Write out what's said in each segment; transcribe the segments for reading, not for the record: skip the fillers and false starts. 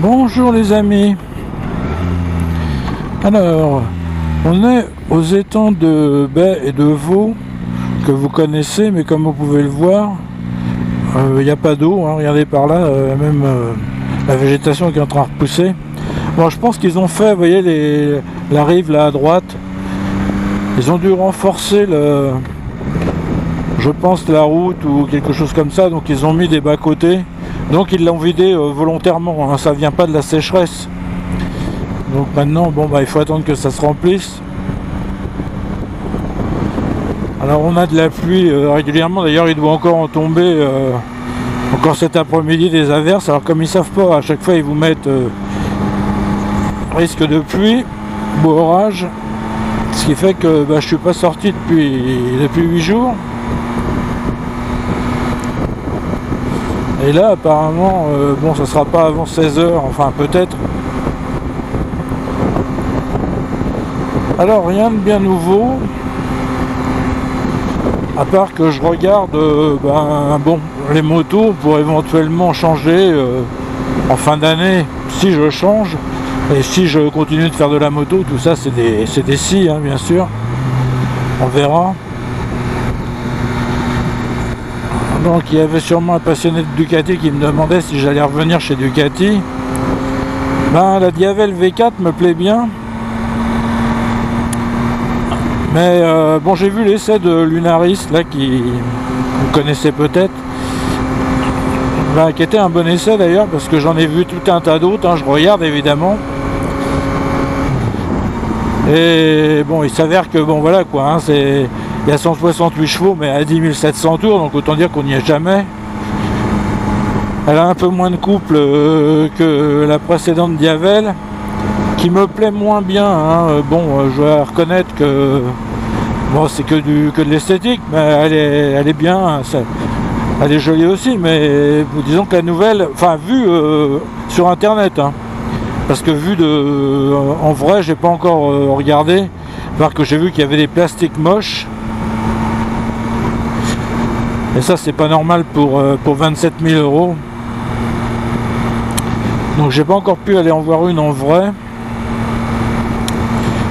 Bonjour les amis. Alors, on est aux étangs de Baie et de Vaux que vous connaissez, mais comme vous pouvez le voir, il n'y a pas d'eau, hein, regardez par là, même la végétation qui est en train de repousser. Bon, je pense qu'ils ont fait, vous voyez, la rive là à droite, ils ont dû renforcer je pense la route ou quelque chose comme ça, donc ils ont mis des bas-côtés. Donc ils l'ont vidé volontairement, hein, ça vient pas de la sécheresse. Donc maintenant, bon bah il faut attendre que ça se remplisse. Alors on a de la pluie régulièrement, d'ailleurs il doit encore en tomber encore cet après-midi des averses. Alors comme ils savent pas, à chaque fois ils vous mettent risque de pluie, beau orage. Ce qui fait que je suis pas sorti depuis 8 jours. Et là apparemment, bon ça sera pas avant 16h, enfin peut-être. Alors rien de bien nouveau, à part que je regarde les motos pour éventuellement changer en fin d'année, si je change, et si je continue de faire de la moto, tout ça c'est des si, hein, bien sûr, on verra. Donc il y avait sûrement un passionné de Ducati qui me demandait si j'allais revenir chez Ducati. La Diavel V4 me plaît bien. Mais bon, j'ai vu l'essai de Lunaris là, qui vous connaissez peut-être, qui était un bon essai d'ailleurs, parce que j'en ai vu tout un tas d'autres, hein, je regarde évidemment. Et bon, il s'avère que bon voilà quoi, hein, il y a 168 chevaux mais à 10 700 tours, donc autant dire qu'on n'y est jamais. Elle a un peu moins de couple que la précédente Diavel, qui me plaît moins bien, hein. Je dois reconnaître que bon, c'est que de l'esthétique, mais elle est bien, elle est jolie aussi, mais disons que la nouvelle, enfin vue sur internet, hein, parce que vu en vrai j'ai pas encore regardé, voir que j'ai vu qu'il y avait des plastiques moches, et ça c'est pas normal pour 27 000 euros, donc j'ai pas encore pu aller en voir une en vrai.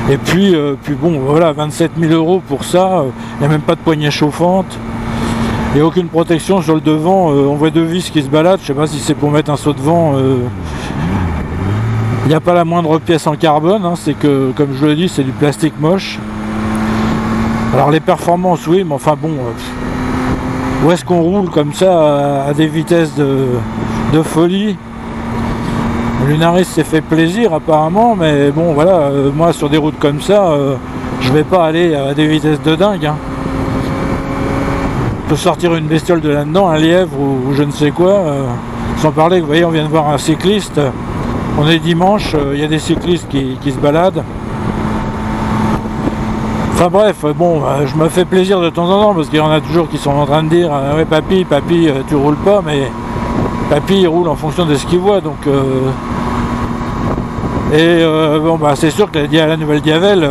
Et puis bon voilà, 27 000 euros pour ça, il n'y a même pas de poignée chauffante, il n'y a aucune protection sur le devant, on voit deux vis qui se baladent, je sais pas si c'est pour mettre un saut de vent. Il n'y a pas la moindre pièce en carbone, hein, c'est que, comme je le dis, c'est du plastique moche. Alors les performances, oui, mais enfin bon, où est-ce qu'on roule comme ça à des vitesses de folie? Lunaris s'est fait plaisir apparemment, mais bon voilà, moi sur des routes comme ça, je vais pas aller à des vitesses de dingue, hein. On peut sortir une bestiole de là-dedans, un lièvre ou je ne sais quoi, sans parler que vous voyez, on vient de voir un cycliste. On est dimanche, il y a des cyclistes qui se baladent. Enfin bref, bon, je me fais plaisir de temps en temps, parce qu'il y en a toujours qui sont en train de dire ouais papy, tu roules pas, mais papy il roule en fonction de ce qu'il voit, donc c'est sûr que la nouvelle Diavel,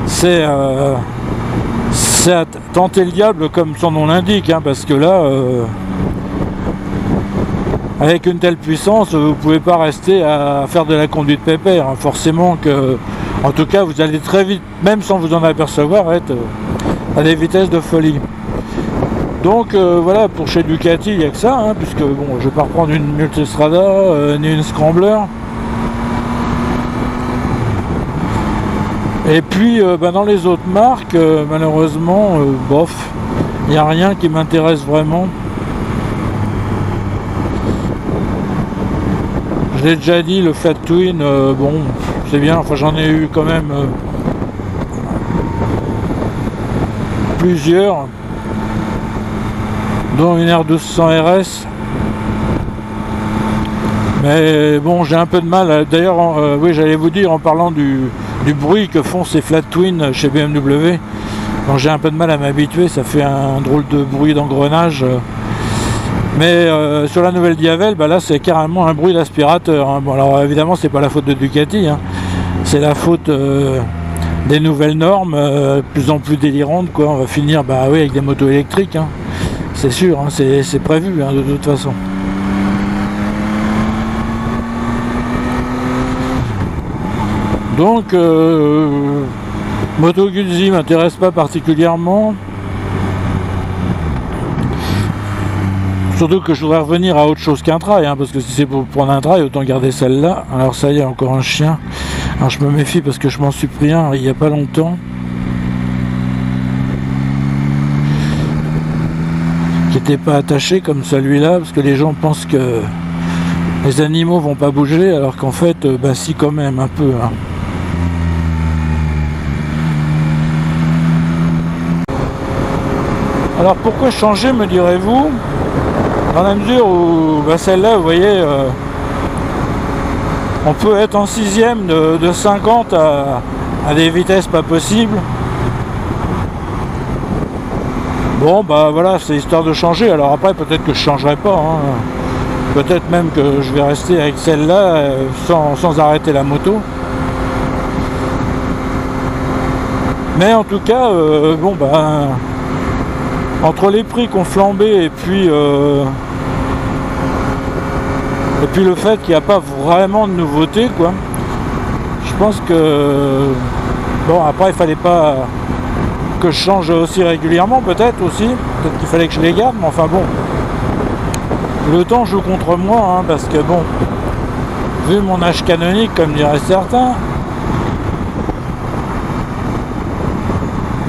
c'est à tenter le diable comme son nom l'indique, hein, parce que là avec une telle puissance, vous ne pouvez pas rester à faire de la conduite pépère, hein. Forcément que, en tout cas, vous allez très vite, même sans vous en apercevoir, être à des vitesses de folie. Donc voilà, pour chez Ducati, il n'y a que ça, hein, puisque bon, je ne vais pas reprendre une Multistrada ni une Scrambler. Et puis dans les autres marques, malheureusement, bof, il n'y a rien qui m'intéresse vraiment. Je l'ai déjà dit, le Flat Twin, bon, c'est bien, enfin j'en ai eu quand même plusieurs, dont une R1200 RS. Mais bon, j'ai un peu de mal, d'ailleurs, oui, j'allais vous dire, en parlant du bruit que font ces Flat Twin chez BMW, bon, j'ai un peu de mal à m'habituer, ça fait un drôle de bruit d'engrenage. Mais sur la nouvelle Diavel, là c'est carrément un bruit d'aspirateur, hein. Bon, alors évidemment c'est pas la faute de Ducati, hein. C'est la faute des nouvelles normes, de plus en plus délirantes, quoi. On va finir oui, avec des motos électriques, hein. C'est sûr, hein, c'est prévu, hein, de toute façon. Donc Moto Guzzi m'intéresse pas particulièrement. Surtout que je voudrais revenir à autre chose qu'un trail, hein, parce que si c'est pour prendre un trail, autant garder celle-là. Alors ça y est, encore un chien. Alors je me méfie parce que je m'en suis pris un il n'y a pas longtemps. Qui n'était pas attaché comme celui-là, parce que les gens pensent que les animaux vont pas bouger, alors qu'en fait, bah si quand même, un peu. Hein. Alors pourquoi changer, me direz-vous? Dans la mesure où bah celle-là, vous voyez, on peut être en sixième de 50 à des vitesses pas possibles. Bon bah voilà, c'est histoire de changer. Alors après peut-être que je changerai pas, hein. Peut-être même que je vais rester avec celle-là sans arrêter la moto. Mais en tout cas, bon bah entre les prix qu'on flambé et puis le fait qu'il n'y a pas vraiment de nouveauté, quoi. Je pense que bon, après il fallait pas que je change aussi régulièrement, peut-être qu'il fallait que je les garde, mais enfin bon, le temps joue contre moi, hein, parce que bon, vu mon âge canonique, comme diraient certains,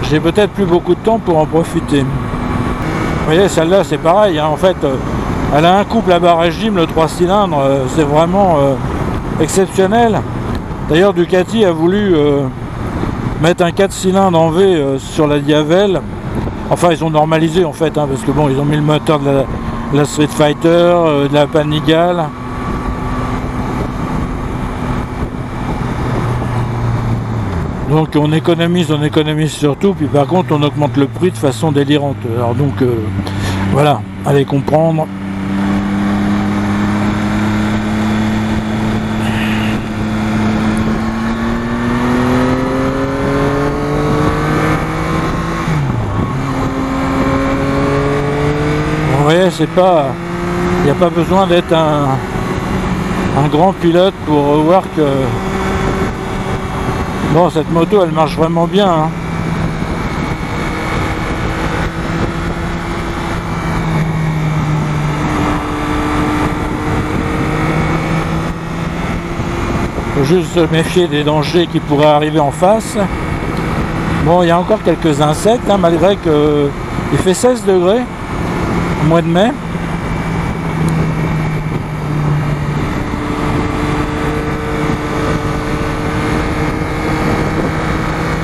j'ai peut-être plus beaucoup de temps pour en profiter. Vous voyez, celle-là c'est pareil, hein, en fait, elle a un couple à barre régime, le 3 cylindres, c'est vraiment exceptionnel. D'ailleurs Ducati a voulu mettre un 4 cylindres en V sur la Diavel. Enfin ils ont normalisé en fait, hein, parce que bon, ils ont mis le moteur de la Street Fighter, de la Panigale. Donc on économise surtout, puis par contre on augmente le prix de façon délirante. Alors donc voilà, allez comprendre. Vous voyez, c'est pas, il n'y a pas besoin d'être un grand pilote pour voir que bon, cette moto elle marche vraiment bien, hein. Faut juste se méfier des dangers qui pourraient arriver en face. Bon, il y a encore quelques insectes, hein, malgré que il fait 16 degrés au mois de mai.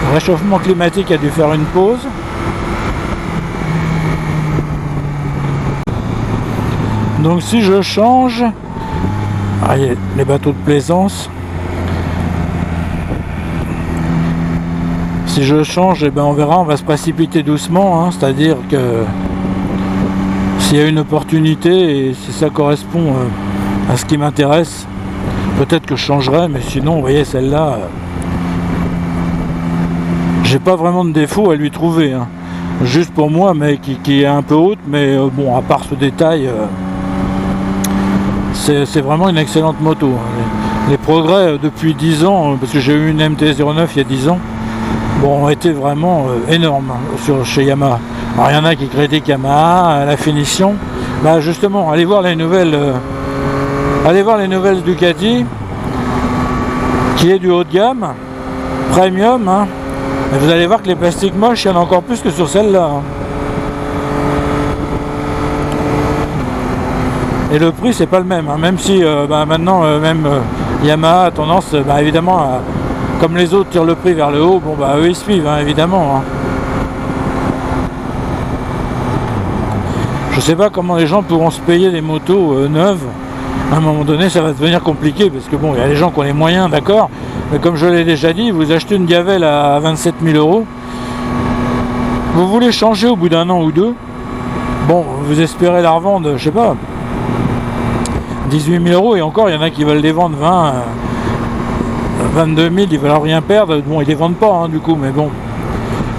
Le réchauffement climatique a dû faire une pause. Donc si je change, les bateaux de plaisance. Si je change, eh ben on verra, on va se précipiter doucement, hein, c'est-à-dire que s'il y a une opportunité et si ça correspond à ce qui m'intéresse, peut-être que je changerai, mais sinon, vous voyez, celle-là, j'ai pas vraiment de défaut à lui trouver, hein. Juste pour moi, mais qui est un peu haute, mais bon, à part ce détail, c'est vraiment une excellente moto, hein. Les progrès depuis 10 ans, parce que j'ai eu une MT-09 il y a 10 ans, bon, ont été vraiment énormes, hein, chez Yamaha. Alors il y en a qui critiquent Yamaha, la finition. Bah justement, allez voir les nouvelles Ducati, qui est du haut de gamme, premium, hein. Et vous allez voir que les plastiques moches, il y en a encore plus que sur celle-là, hein. Et le prix c'est pas le même, hein. Même si maintenant Yamaha a tendance évidemment à, comme les autres tirent le prix vers le haut, bon bah eux ils suivent, hein, évidemment, hein. Je sais pas comment les gens pourront se payer des motos neuves. À un moment donné ça va devenir compliqué, parce que bon, il y a des gens qui ont les moyens, d'accord, mais comme je l'ai déjà dit, vous achetez une Gavel à 27 000 €, vous voulez changer au bout d'un an ou deux, bon, vous espérez la revendre, je sais pas, 18 000 €, et encore il y en a qui veulent les vendre 22 000, ils veulent rien perdre. Bon, ils les vendent pas, hein, du coup, mais bon,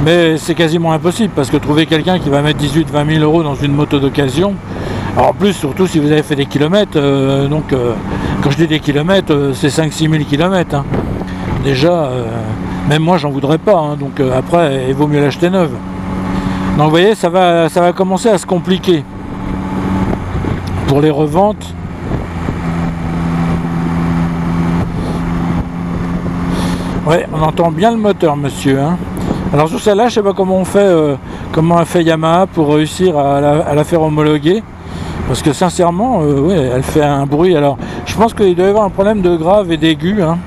mais c'est quasiment impossible, parce que trouver quelqu'un qui va mettre 18-20 000 € dans une moto d'occasion, alors en plus, surtout si vous avez fait des kilomètres, quand je dis des kilomètres, c'est 5-6 000 kilomètres, hein. déjà, même moi j'en voudrais pas, hein, donc après il vaut mieux l'acheter neuve. Donc vous voyez, ça va commencer à se compliquer pour les reventes. Ouais, on entend bien le moteur, monsieur, hein. Alors sur celle-là, je sais pas comment on fait, comment a fait Yamaha pour réussir à la faire homologuer, parce que sincèrement, ouais, elle fait un bruit. Alors, je pense qu'il doit y avoir un problème de grave et d'aigu, hein.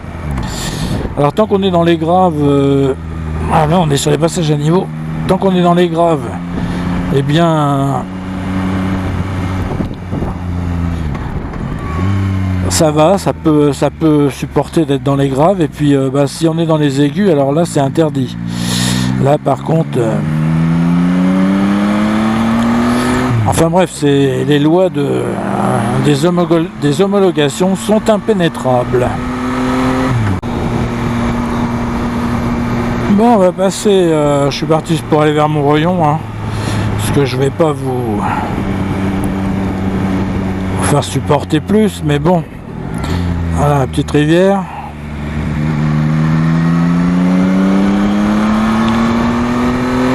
Alors tant qu'on est dans les graves, ah là on est sur les passages à niveau. Tant qu'on est dans les graves, eh bien ça va, ça peut supporter d'être dans les graves. Et puis si on est dans les aigus, alors là c'est interdit. Là par contre, enfin bref, c'est les lois des homologations sont impénétrables. Bon, on va passer, je suis parti pour aller vers Mont-Royon, hein, parce que je vais pas vous faire supporter plus, mais bon, voilà la petite rivière.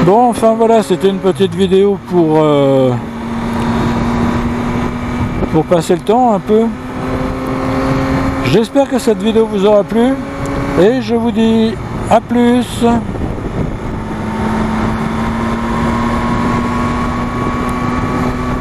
Bon, enfin voilà, c'était une petite vidéo pour passer le temps un peu. J'espère que cette vidéo vous aura plu, et je vous dis à plus.